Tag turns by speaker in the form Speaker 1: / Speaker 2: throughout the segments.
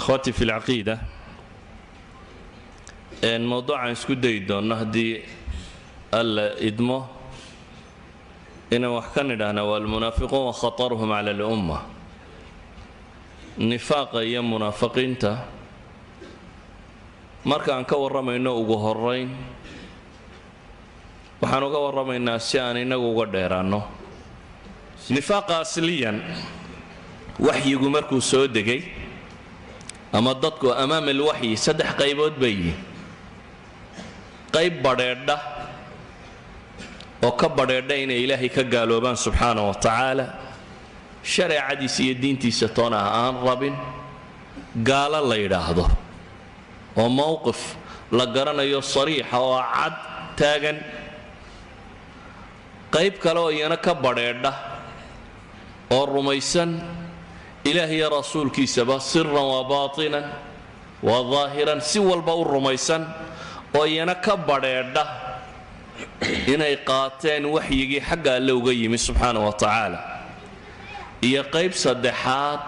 Speaker 1: إخواتي في العقيدة الموضوع عن سكودي دون نهدي الإدمه إن وحكنا لنا والمنافقون وخطرهم على الأمة نفاق أيام منافقين تا marka aan ka waramayno ugu horeyn waxaan uga waramaynaa si aan inagu uga dheeraano nifaaqa asliyan waxyigu markuu soo degay ama dadku amaam alwahyi saddex qaybood bay qayb badheedha oo ka badheedha inay ilaahay ka gaaloobaan subxaanahu wa tacaala shareecadiisa iyo diintiisa toona aan rabin gaalo la yidhaahdo oo mowqif la garanayo sariixa oo cad taagan qayb kale oo iyana ka badheedha oo rumaysan ilaahay iyo rasuulkiisaba sirran wa baatinan wa daahiran si walba u rumaysan oo iyana ka badheedha inay qaateen waxyigii xagga alle uga yimi subxaanahu wa tacaala iyo qayb saddexaad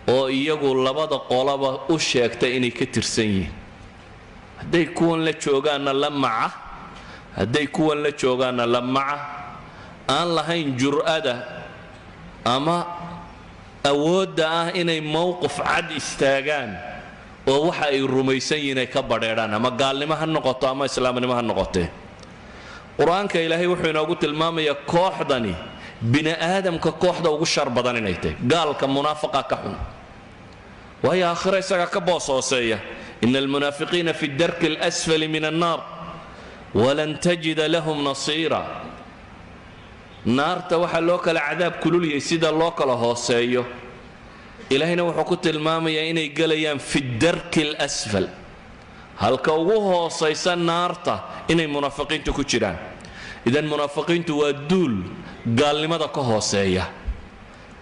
Speaker 1: oo iyagu labada qolaba u sheegtay inay ka tirsan yihiin hadday kuwan la joogaanna la maca hadday kuwan la joogaanna la maca aan lahayn jur'ada ama awoodda ah inay mowqif cad istaagaan oo waxa ay rumaysan yihiin ay ka badheedhaan ama gaalnimo ha noqoto ama islaamnimo ha noqotee qur-aanka ilaahay wuxuu inoogu tilmaamayaa kooxdani bini aadamka kooxda ugu shar badan inay tahay gaalka munaafaqa ka xun وهي آخرة ساقا كبوصوصية إن المنافقين في الدرك الأسفل من النار ولن تجد لهم نصيرا نار توحى لوك العذاب كلولي يسيد اللوك لهوسيو إلهنا وحكوت المامية إني قليان في الدرك الأسفل هل كوهو صيصان نارتا إني منافقين تكوشيران إذا المنافقين تودول قال لماذا كهوسية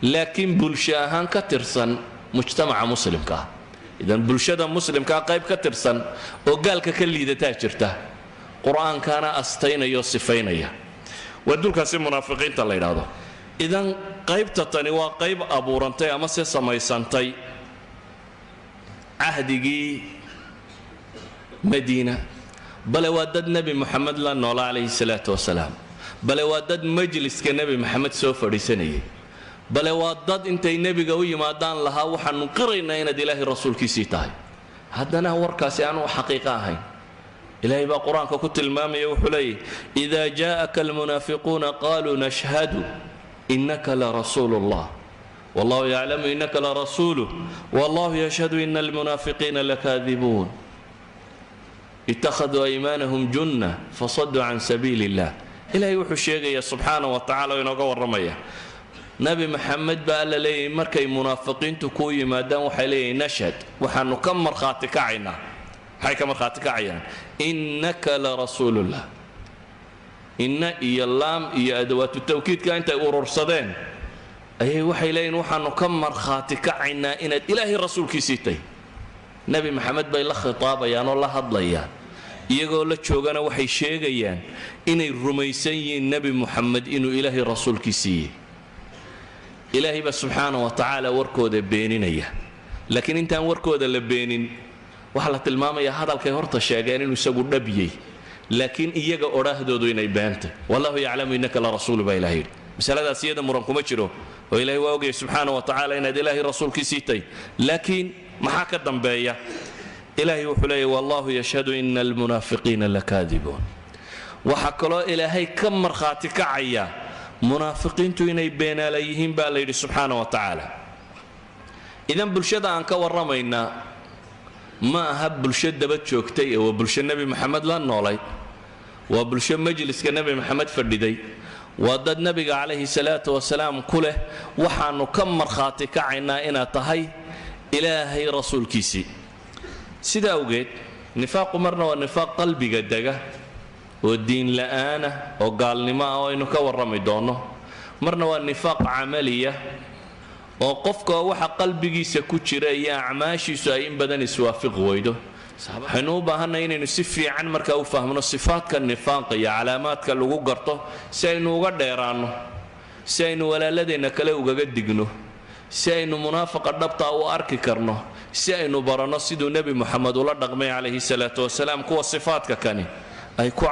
Speaker 1: لكن بلشاهان كترسن مجتمع مسلم كا إذا بلشدة مسلم كا قيب كترسن وقال ككلي إذا تاجرته قرآن كان أستين يوصفين يا ودول كاسي منافقين تلاقي هذا إذا قيب تتني وقيب أبو رنتي أما سماي سنتي عهدي مدينة بل ودد نبي محمد الله عليه الصلاة والسلام بل ودد مجلس كنبي محمد سوف رسنيه بل وادد انتي نبيغا و يمادان لها waxaan qiraynaa inaad ilaahay rasuulkiisa tahay hadana warkaasi aanu xaqiiqo ahayn ilaahay baa quraanka ku tilmaamay wuxuu leeyahay idha jaa'aka almunafiquna qalu nashhadu innaka la rasulullah wallahu ya'lamu innaka la rasuluhu wallahu yashhadu innal munafiqina lakadhibun ittakhadhu aymanahum junna fasaddu an sabilillah ilaahay wuxuu sheegaya subhanahu wa ta'ala inooga waramaya نبي محمد بقى لي مركي منافقين تكوي ما دام وحلي نشهد وحنو كم مرخاتك عينا هاي كم مرخاتك عيان إنك لرسول الله إن يلام يا أدوات التوكيد كأنت أورصدين أي وحلين وحنو كم مرخاتك عينا إن إلهي رسول كيسيتي نبي محمد بقى خطابة يا الله هضليان يقول لك شوغانا وحي شيغيان إن الرميسي النبي محمد إنه إلهي رسول كيسيه إلهي بس سبحانه وتعالى وركود بينينيا لكن انت وركود لبينين وحلت الماما يا هذا الكهرت الشاغانين ويسقوا نبيي لكن إيجا أراهدو إني بانت والله يعلم إنك لرسول بإلهي مسألة سيدة مرنكم أجره وإلهي وأوجي سبحانه وتعالى إن إلهي رسول كسيتي لكن ما حكى الدنبايا إلهي وحلي والله يشهد إن المنافقين لكاذبون وحكى إلهي كم مرخاتك عيا منافقين إنay beenaalayihiin baa la yidhi subxaana wa tacaala idan bulshada aan ka warramaynaa ma aha bulsho daba joogtay oo bulsho nebi maxamed la noolay waa bulsho majliska nebi maxamed fadhiday waa dad nebiga calayhi salaatu wasalaam ku leh waxaanu ka markhaati kacaynaa inaad tahay ilaahay rasuulkiisii sidaa awgeed nifaaqu marna waa nifaaq qalbiga dega ودين لآنا وقال لما وإنه كورمي دونه مرنا والنفاق عملية وقفك وحا قلبي سكوتشرا يا عماشي سايم بدن يسوافق ويده حنوبة هنا إن نسفي عن مركا وفهمنا الصفات كالنفاق يا علامات كاللغو قرطه سينو غديرانه سينو ولا لدينا كلاو قدقنه si aynu munaafaqa dhabtaa u arki karno, si aynu baranno siduu nebi moxamed ula dhaqmay calayhi salaatu wasalaam kuwa sifaadka kani ay ku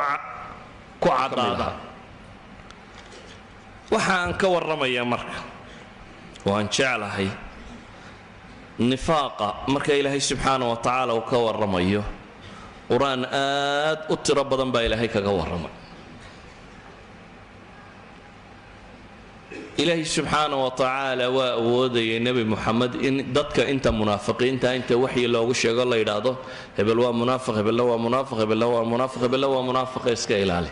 Speaker 1: caddaadaan. waxa aan ka warramayaa marka oo aan jeclahay nifaaqa marka ilaahay subxaana wa tacaala uu ka warramayo qur-aan aad u tiro badan baa ilaahay kaga warramay. ilaahay subxaana wa tacaala waa awoodayay nebi moxamed in dadka inta munaafiqiinta inta waxyi loogu sheego la yidhaahdo hebel waa munaafiq, hebelna waa munaafiq, hebelna waa munaafiq, hebelna waa munaafiq, iska ilaali.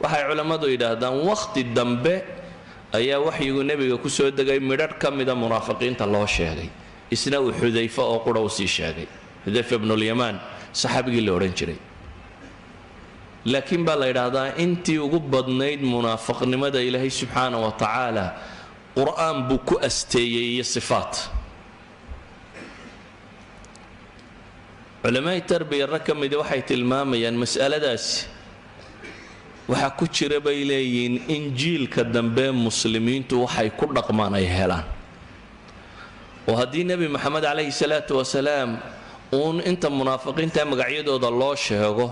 Speaker 1: waxay culammadu yidhaahdaan wakhti dambe ayaa waxyigu nebiga ku soo degay midhadh ka mida munaafiqiinta loo sheegay, isna uu xudayfa oo qura u sii sheegay, xudayfa ibnulyamaan saxaabigii la odhan jiray. laakiin baa la yidhaahdaa intii ugu badnayd munaafiqnimada ilaahay subxaana wa tacaala qur'aan buu ku asteeyey iyo sifaat. culamaa'i tarbiya rag ka mida waxay tilmaamayaan mas'aladaasi waxaa ku jira bay leeyihiin in jiilka dambe muslimiintu waxay ku dhaqmaan ay helaan. oo haddii nebi moxamed calayhi salaatu wasalaam uun inta munaafiqiinta magacyadooda loo sheego,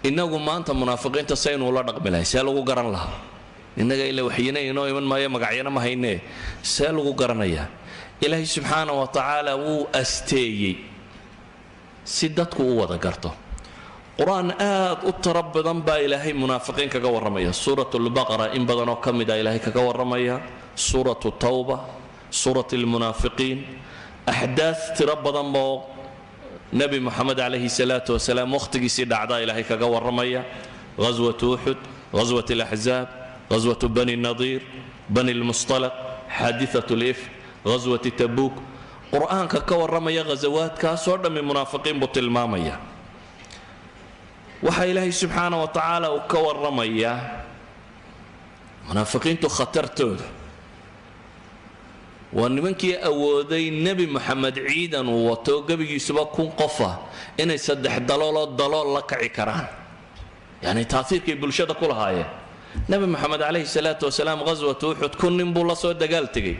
Speaker 1: innagu maanta munaafiqiinta saynuu la dhaqmi lahay, see lagu garan lahaa? innaga ila waxyina inoo iman maayo, magacyana ma haynee, see lagu garanayaa? ilaahay subxaana wa tacaala wuu asteeyey si dadku u wada garto. qur-aan aad u tiro badan baa ilaahay munaafiqiin kaga warramaya. suurat lbaqara in badanoo ka mid a ilaahay kaga warramaya, suuratu tawba, suurat lmunaafiqiin, axdaad tiro badan boo nebi moxamed calayhi salaatu wasalaam wakhtigiisii dhacdaa ilaahay kaga warramaya. ghaswatu uxud, ghaswat alaxzaab, ghaswatu bani nadiir, bani lmustalaq, xaadiat lif, ghaswati tabuuk. qur-aanka ka warramaya ghasawaadkaasoo dhammi munaafiqiin buu tilmaamaya. waxaa ilaahay subxaana wa tacaala uu ka warramayaa munaafiqiintu khatartooda. waa nimankii awooday nebi moxamed ciidan uu wato gebigiisuba 1000 qofa inay 3 dalooloo dalool la kaci karaan, yacni taaiirkay bulshada ku lahaayeen. nebi moxamed calayhi salaatu wasalaam ghaswatu uxud 1000 nin buu la soo dagaal tegay,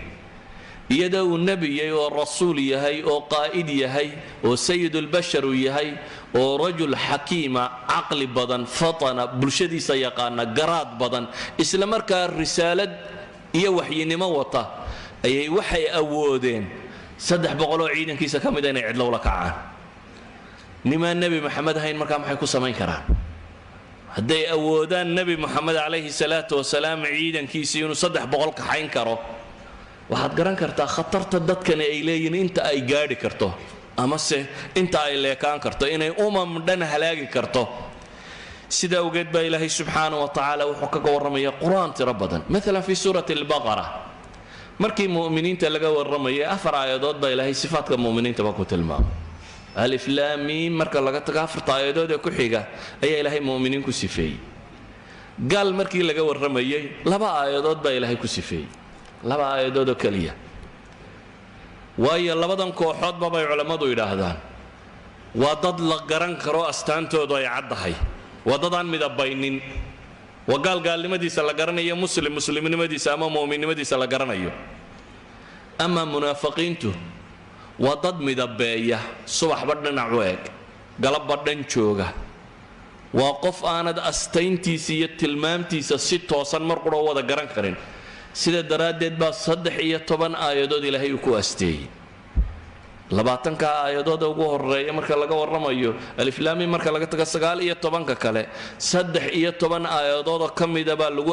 Speaker 1: iyadoo uu nebi yahay oo rasuul yahay oo qaa'id yahay oo sayidulbashar uu yahay oo rajul xakiima, caqli badan, fatana, bulshadiisa yaqaana, garaad badan, isla markaa risaalad iyo waxyinimo wata, ayay waxay awoodeen 300 oo ciidankiisa ka mida inay cidlow la kacaan. nimaan nebi moxamed ahayn markaa maxay ku samayn karaan? hadday awoodaan nebi moxamed calayhi salaatu wasalaam ciidankiisii inuu 300 kaxayn karo, waxaad garan kartaa khatarta dadkani ay leeyihiin inta ay gaadhi karto, amase inta ay leekaan karto, inay dhan halaagi karto. sida awgeed baa ilaahay subxaana wa tacaala wuxuu kaga warramaya qur-aan tiro badan. maalan fii suurati albaqara markii mu'miniinta laga warramayay 4 aayadood baa ilaahay sifaadka mu'miniintaba ku tilmaamay. alif laam miim marka laga tago 4 aayadood ee ku xiga ayaa ilaahay mu'miniin ku sifeeyey. gaal markii laga warramayay 2 aayadood baa ilaahay ku sifeeyey, 2 aayadood oo keliya. waayo labadan kooxoodba bay culammadu yidhaahdaan waa dad la garan karo astaantoodu ay caddahay, waa dad aan midabaynin. waa gaal gaalnimadiisa la garanayo, muslim muslimnimadiisa ama mu'minnimadiisa la garanayo. ama munaafiqiintu waa dad midabeeya, subaxba dhinac u eg, galabba dhan jooga. waa qof aanad astayntiisa iyo tilmaamtiisa si toosan mar qura wada garan karin. sida daraaddeed baa 13 aayadood ilaahay uu ku asteeyey. 20 aayadood ugu horeeya marka laga warramayo alif laam miim marka laga tago 19 kale 13 aayadood ka mida baa lagu